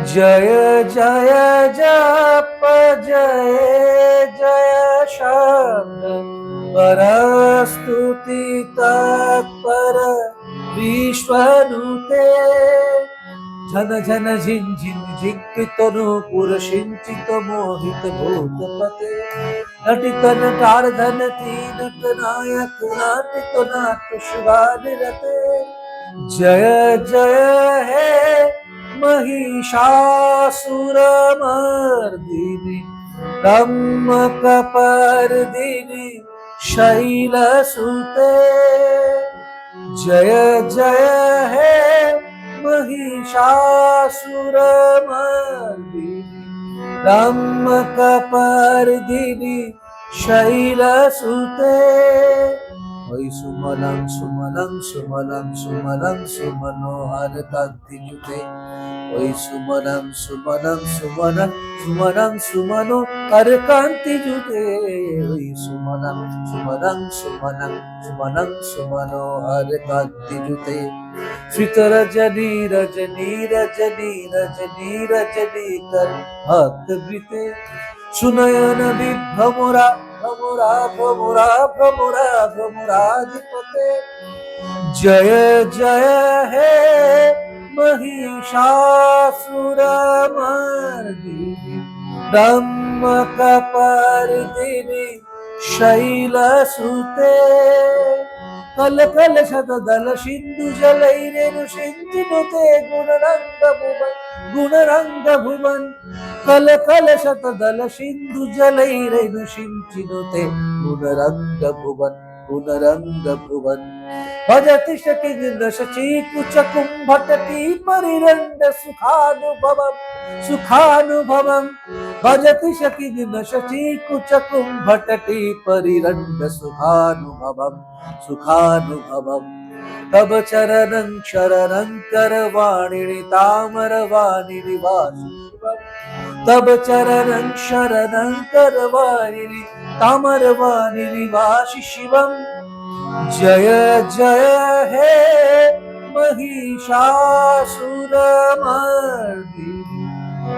जय जय जप जय जय शब्द परस्तुति तत्पर विश्वनुते झन झन झिन झिन झिंकित नूपुर सिंचित मोहित भूतपते नटित नटार्धन तीनट नायक नाटित नाट शुभानिरते जय जय हे महिषासुरमर्दिनि रम्मकपर्दिनि शैलसुते जय जय हे महिषासुरमर्दिनि रम्मकपर्दिनि शैलसुते वै सुमनं सुमनं सुमनं सुमनं सुमनोहर कान्तियुते वै सुमनं सुमनं सुमनं सुमनं सुमनोहर कान्तियुते वै सुमनं सुमनं सुमनं सुमनं सुमनोहर कान्तियुते श्रितरजनी रजनी रजनी रजनी रजनी कर भक्त वृते सुनयन विभ्रमरा भ्रमरा भ्रमरा भ्रमरा भ्रमराधिपते जय जय हे महिषासुरमर्दिनि रम्मकपर्दिनि शैलसुते कल कल शतदल सिंधु जलैरेनु सिंचिनुते गुणरंग भुवन कल कल शतदल सिंधु जलैरेनु सिंचिनुते गुणरंग भुवन भजति शकिन शची कुच कुंभटती परिरंड सुखानुभवम भजति शकिन शची कुच कुंभटती परिरंड सुखानुभवम तब चरणं शरणं करवाणिनि तामरवाणिनि वासुदेवम् तब चरणं शरणं करवाणिनि तामरवाणिनि वासुदेवम् जय जय हे महिषासुरमर्दिनि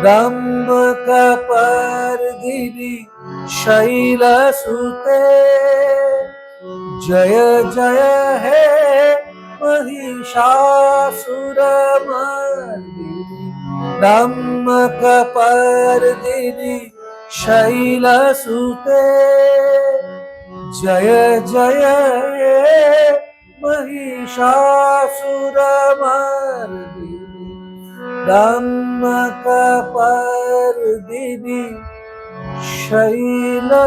रम्मकपर्दिनि शैलसुते जय जय हे महिषासुरमर्दिनि रम्मकपर्दिनि शैलसुते जय जय हे महिषासुरमर्दिनि रम्मकपर्दिनि शैलसुते